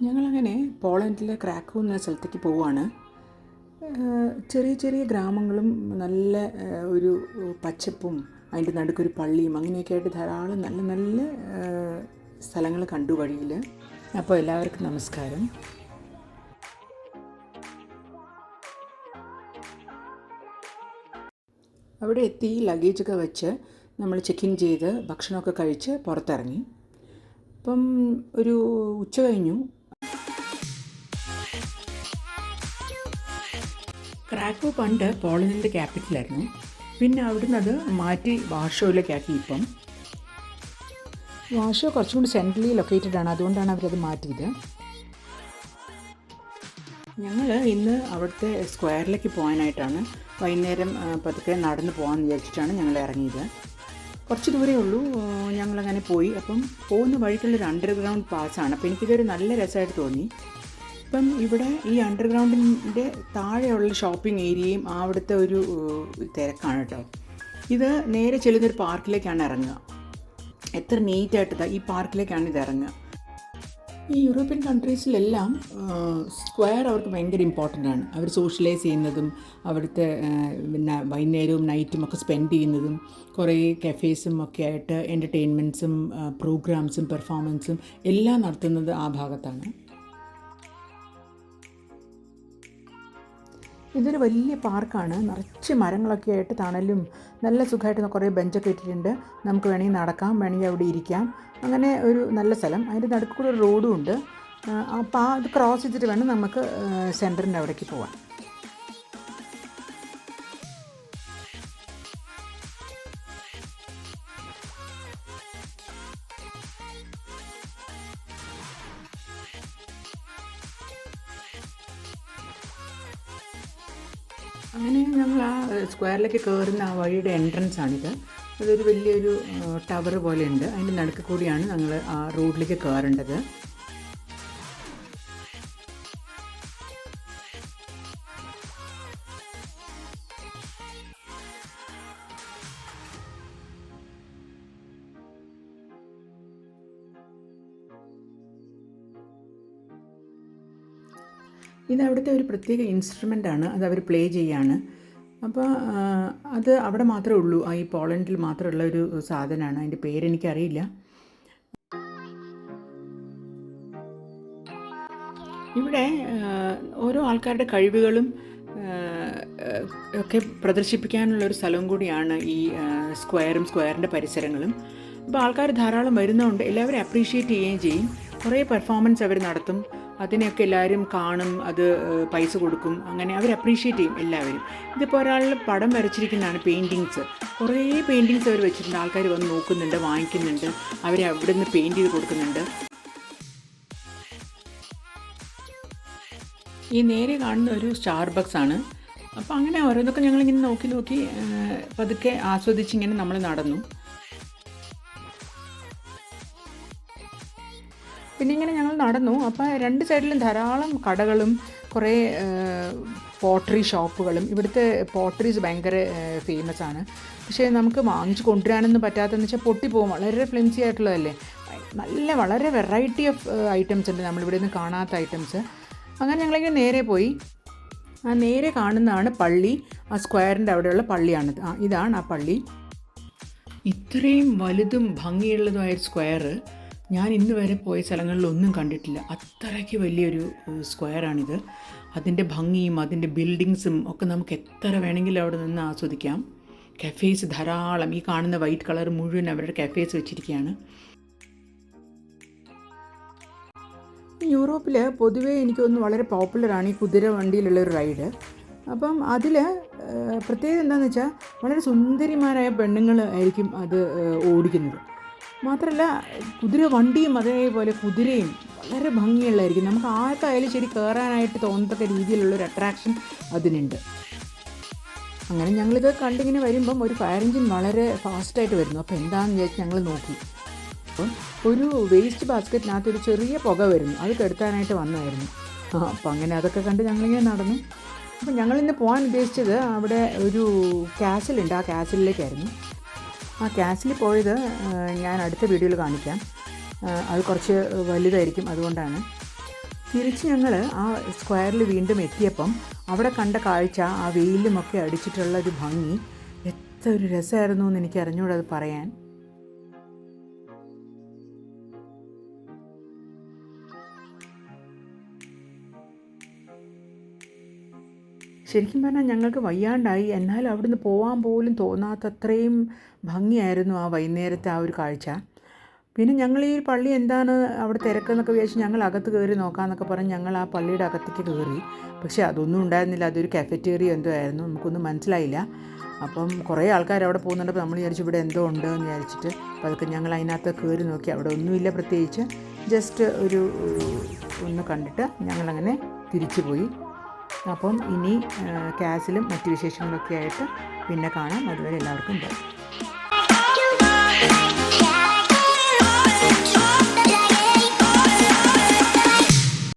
ഞങ്ങളങ്ങനെ പോളണ്ടിലെ ക്രാക്കോ എന്ന സ്ഥലത്തേക്ക് പോവുകയാണ്. ചെറിയ ചെറിയ ഗ്രാമങ്ങളും നല്ല ഒരു പച്ചപ്പും അതിൻ്റെ നടുക്കൊരു പള്ളിയും അങ്ങനെയൊക്കെ ആയിട്ട് ധാരാളം നല്ല നല്ല സ്ഥലങ്ങൾ കണ്ടു വഴിയിൽ. അപ്പോൾ എല്ലാവർക്കും നമസ്കാരം. അവിടെ എത്തി ലഗേജൊക്കെ വെച്ച് നമ്മൾ ചെക്ക് ഇൻ ചെയ്ത് ഭക്ഷണമൊക്കെ കഴിച്ച് പുറത്തിറങ്ങി. അപ്പം ഒരു ഉച്ച കഴിഞ്ഞു. ക്രാക്കോ പണ്ട് പോളണ്ടിൻ്റെ ക്യാപിറ്റലായിരുന്നു. പിന്നെ അവിടുന്ന് അത് മാറ്റി വാർഷോയിലേക്കാക്കി. ഇപ്പം വാർഷോ കുറച്ചും കൂടി സെൻട്രലി ലൊക്കേറ്റഡ് ആണ്, അതുകൊണ്ടാണ് അവരത് മാറ്റിയത്. ഞങ്ങൾ ഇന്ന് അവിടുത്തെ സ്ക്വയറിലേക്ക് പോകാനായിട്ടാണ് വൈകുന്നേരം പതുക്കെ നടന്ന് പോകാമെന്ന് വിചാരിച്ചിട്ടാണ് ഞങ്ങൾ ഇറങ്ങിയത്. കുറച്ച് ദൂരമേ ഉള്ളൂ. ഞങ്ങളങ്ങനെ പോയി. അപ്പം പോകുന്ന വഴിക്കുള്ളൊരു അണ്ടർഗ്രൗണ്ട് പാസ്സാണ്. അപ്പോൾ എനിക്കിതൊരു നല്ല രസമായിട്ട് തോന്നി. ഇപ്പം ഇവിടെ ഈ അണ്ടർഗ്രൗണ്ടിൻ്റെ താഴെയുള്ള ഷോപ്പിംഗ് ഏരിയയും അവിടുത്തെ ഒരു തിരക്കാണ് കേട്ടോ. ഇത് നേരെ ചെല്ലുന്നൊരു പാർക്കിലേക്കാണ് ഇറങ്ങുക. എത്ര നീറ്റായിട്ട് ഈ പാർക്കിലേക്കാണ് ഇത് ഇറങ്ങുക. ഈ യൂറോപ്യൻ കൺട്രീസിലെല്ലാം സ്ക്വയർ അവർക്ക് ഭയങ്കര ഇമ്പോർട്ടൻ്റ് ആണ്. അവർ സോഷ്യലൈസ് ചെയ്യുന്നതും അവിടുത്തെ വൈകുന്നേരവും നൈറ്റും ഒക്കെ സ്പെൻഡ് ചെയ്യുന്നതും കുറേ കഫേസും ഒക്കെ ആയിട്ട് എൻ്റർടൈൻമെൻറ്റ്സും പ്രോഗ്രാംസും പെർഫോമൻസും എല്ലാം നടത്തുന്നത് ആ ഭാഗത്താണ്. ഇതൊരു വലിയ പാർക്കാണ്. നിറച്ച് മരങ്ങളൊക്കെ ആയിട്ട് തണലും നല്ല സുഖമായിട്ട് കുറേ ബെഞ്ചൊക്കെ ഇട്ടിട്ടുണ്ട്. നമുക്ക് വേണമെങ്കിൽ നടക്കാം, വേണമെങ്കിൽ അവിടെ ഇരിക്കാം. അങ്ങനെ ഒരു നല്ല സ്ഥലം. അതിൻ്റെ നടുക്ക് കൂടെ ഒരു റോഡും ഉണ്ട്. അപ്പോൾ അത് ക്രോസ് ചെയ്തിട്ട് വേണം നമുക്ക് സെൻറ്ററിൻ്റെ അവിടേക്ക് പോകാൻ. അങ്ങനെ ഞങ്ങൾ ആ സ്ക്വയറിലേക്ക് കയറുന്ന ആ വഴിയുടെ എൻട്രൻസ് ആണിത്. അതൊരു വലിയൊരു ടവർ പോലെയുണ്ട്. അതിൻ്റെ നടുക്ക് കൂടിയാണ് ഞങ്ങൾ ആ റോഡിലേക്ക് കയറേണ്ടത്. ഇതവിടുത്തെ ഒരു പ്രത്യേക ഇൻസ്ട്രുമെൻ്റാണ്. അത് അവർ പ്ലേ ചെയ്യാണ്. അപ്പോൾ അത് അവിടെ മാത്രമേ ഉള്ളൂ. ഈ പോളണ്ടിൽ മാത്രമുള്ള ഒരു സാധനമാണ്. അതിൻ്റെ പേരെനിക്കറിയില്ല. ഇവിടെ ഓരോ ആൾക്കാരുടെ കഴിവുകളും ഒക്കെ പ്രദർശിപ്പിക്കാനുള്ളൊരു സ്ഥലവും കൂടിയാണ് ഈ സ്ക്വയറിൻ്റെ പരിസരങ്ങളും. അപ്പോൾ ആൾക്കാർ ധാരാളം വരുന്നതുകൊണ്ട് എല്ലാവരും അപ്രീഷിയേറ്റ് ചെയ്യുകയും ചെയ്യും. കുറേ പെർഫോമൻസ് അവർ നടത്തും. അതിനെയൊക്കെ എല്ലാവരും കാണും, അത് പൈസ കൊടുക്കും. അങ്ങനെ അവർ അപ്രീഷിയേറ്റ് ചെയ്യും എല്ലാവരും. ഇതിപ്പോൾ ഒരാൾ പടം വരച്ചിരിക്കുന്നതാണ്, പെയിൻറ്റിങ്സ്. കുറേ പെയിൻറ്റിങ്സ് അവർ വെച്ചിട്ടുണ്ട്. ആൾക്കാർ വന്ന് നോക്കുന്നുണ്ട്, വാങ്ങിക്കുന്നുണ്ട്. അവരെ അവിടെ നിന്ന് പെയിൻറ്റ് ചെയ്ത് കൊടുക്കുന്നുണ്ട്. ഈ നേരെ കാണുന്ന ഒരു സ്റ്റാർബക്സ് ആണ്. അപ്പോൾ അങ്ങനെ ഓരോന്നൊക്കെ ഞങ്ങളിങ്ങനെ നോക്കി പതുക്കെ ആസ്വദിച്ചിങ്ങനെ നമ്മൾ നടന്നു. പിന്നെ ഇങ്ങനെ ഞങ്ങൾ നടന്നു. അപ്പോൾ രണ്ട് സൈഡിലും ധാരാളം കടകളും കുറേ പോട്ടറി ഷോപ്പുകളും. ഇവിടുത്തെ പോട്ടറീസ് ഭയങ്കര ഫേമസ് ആണ്. പക്ഷേ നമുക്ക് വാങ്ങിച്ച് കൊണ്ടുവരാനൊന്നും പറ്റാത്തതെന്ന് വെച്ചാൽ പൊട്ടിപ്പോകും. വളരെ ഫ്ലെൻസി ആയിട്ടുള്ളതല്ലേ. വളരെ വെറൈറ്റി ഓഫ് ഐറ്റംസ് ഉണ്ട് നമ്മളിവിടെ നിന്ന് കാണാത്ത ഐറ്റംസ്. അങ്ങനെ ഞങ്ങളിങ്ങനെ നേരെ പോയി. ആ നേരെ കാണുന്നതാണ് പള്ളി. ആ സ്ക്വയറിൻ്റെ അവിടെയുള്ള പള്ളിയാണിത്. ഇതാണ് ആ പള്ളി. ഇത്രയും വലുതും ഭംഗിയുള്ളതുമായ സ്ക്വയർ ഞാൻ ഇന്ന് വരെ പോയ സ്ഥലങ്ങളിലൊന്നും കണ്ടിട്ടില്ല. അത്രയ്ക്ക് വലിയൊരു സ്ക്വയറാണിത്. അതിൻ്റെ ഭംഗിയും അതിൻ്റെ ബിൽഡിങ്സും ഒക്കെ നമുക്ക് എത്ര വേണമെങ്കിലും അവിടെ നിന്ന് ആസ്വദിക്കാം. കഫേസ് ധാരാളം. ഈ കാണുന്ന വൈറ്റ് കളർ മുഴുവൻ അവരുടെ കഫേസ് വെച്ചിരിക്കുകയാണ്. യൂറോപ്പിൽ പൊതുവേ എനിക്കൊന്ന് വളരെ പോപ്പുലറാണ് ഈ കുതിര വണ്ടിയിലുള്ളൊരു റൈഡ്. അപ്പം അതിൽ പ്രത്യേകത എന്താണെന്ന് വെച്ചാൽ വളരെ സുന്ദരിമാരായ പെണ്ണുങ്ങൾ ആയിരിക്കും അത് ഓടിക്കുന്നത്. മാത്രമല്ല കുതിര വണ്ടിയും അതേപോലെ കുതിരയും വളരെ ഭംഗിയുള്ളതായിരിക്കും. നമുക്ക് ആർക്കായാലും ശരി കയറാനായിട്ട് തോന്നത്തക്ക രീതിയിലുള്ളൊരു അട്രാക്ഷൻ അതിനുണ്ട്. അങ്ങനെ ഞങ്ങളിത് കണ്ടിങ്ങനെ വരുമ്പം ഒരു ഫയർ എഞ്ചിൻ വളരെ ഫാസ്റ്റായിട്ട് വരുന്നു. അപ്പോൾ എന്താണെന്ന് വിചാരിച്ച് ഞങ്ങൾ നോക്കി. അപ്പം ഒരു വേസ്റ്റ് ബാസ്ക്കറ്റിനകത്ത് ഒരു ചെറിയ പുക വരുന്നു. അത് കെടുത്താനായിട്ട് വന്നതായിരുന്നു. അപ്പം അങ്ങനെ അതൊക്കെ കണ്ട് ഞങ്ങളിങ്ങനെ നടന്നു. അപ്പം ഞങ്ങളിന്ന് പോകാൻ ഉദ്ദേശിച്ചത് അവിടെ ഒരു കാസിലുണ്ട്. ആ കാസിലേക്കായിരുന്നു. ആ കാസിൽ പോയത് ഞാൻ അടുത്ത വീഡിയോയിൽ കാണിക്കാം. അത് കുറച്ച് വലുതായിരിക്കും, അതുകൊണ്ടാണ്. തിരിച്ച് ഞങ്ങൾ ആ സ്ക്വയറിൽ വീണ്ടും എത്തിയപ്പം അവിടെ കണ്ട കാഴ്ച, ആ വെയിലുമൊക്കെ അടിച്ചിട്ടുള്ള ഒരു ഭംഗി എത്ര ഒരു രസമായിരുന്നു എന്ന് എനിക്ക് അറിഞ്ഞുകൂടെ അത് പറയാൻ. ശരിക്കും പറഞ്ഞാൽ ഞങ്ങൾക്ക് വയ്യാണ്ടായി, എന്നാലും അവിടുന്ന് പോകാൻ പോലും തോന്നാത്തത്രയും ഭംഗിയായിരുന്നു ആ വൈകുന്നേരത്തെ ആ ഒരു കാഴ്ച. പിന്നെ ഞങ്ങൾ ഈ പള്ളി എന്താണ് അവിടെ തിരക്കെന്നൊക്കെ വിചാരിച്ച് ഞങ്ങൾ അകത്ത് കയറി നോക്കാമെന്നൊക്കെ പറഞ്ഞ് ഞങ്ങൾ ആ പള്ളിയുടെ അകത്തേക്ക് കയറി. പക്ഷേ അതൊന്നും ഉണ്ടായിരുന്നില്ല, അതൊരു കഫറ്റേറിയ എന്തോ ആയിരുന്നു, നമുക്കൊന്നും മനസ്സിലായില്ല. അപ്പം കുറേ ആൾക്കാർ അവിടെ പോകുന്നുണ്ട്. അപ്പോൾ നമ്മൾ വിചാരിച്ചു ഇവിടെ എന്തോ ഉണ്ട് എന്ന് വിചാരിച്ചിട്ട് അപ്പോൾ അതൊക്കെ ഞങ്ങൾ അതിനകത്ത് കയറി നോക്കി. അവിടെ ഒന്നുമില്ല പ്രത്യേകിച്ച്, ജസ്റ്റ് ഒന്ന് കണ്ടിട്ട് ഞങ്ങളങ്ങനെ തിരിച്ചു പോയി. അപ്പം ഇനി ക്യാസിലും മറ്റ് വിശേഷങ്ങളൊക്കെ ആയിട്ട് പിന്നെ കാണാം. അതുവരെ എല്ലാവർക്കും ബൈ.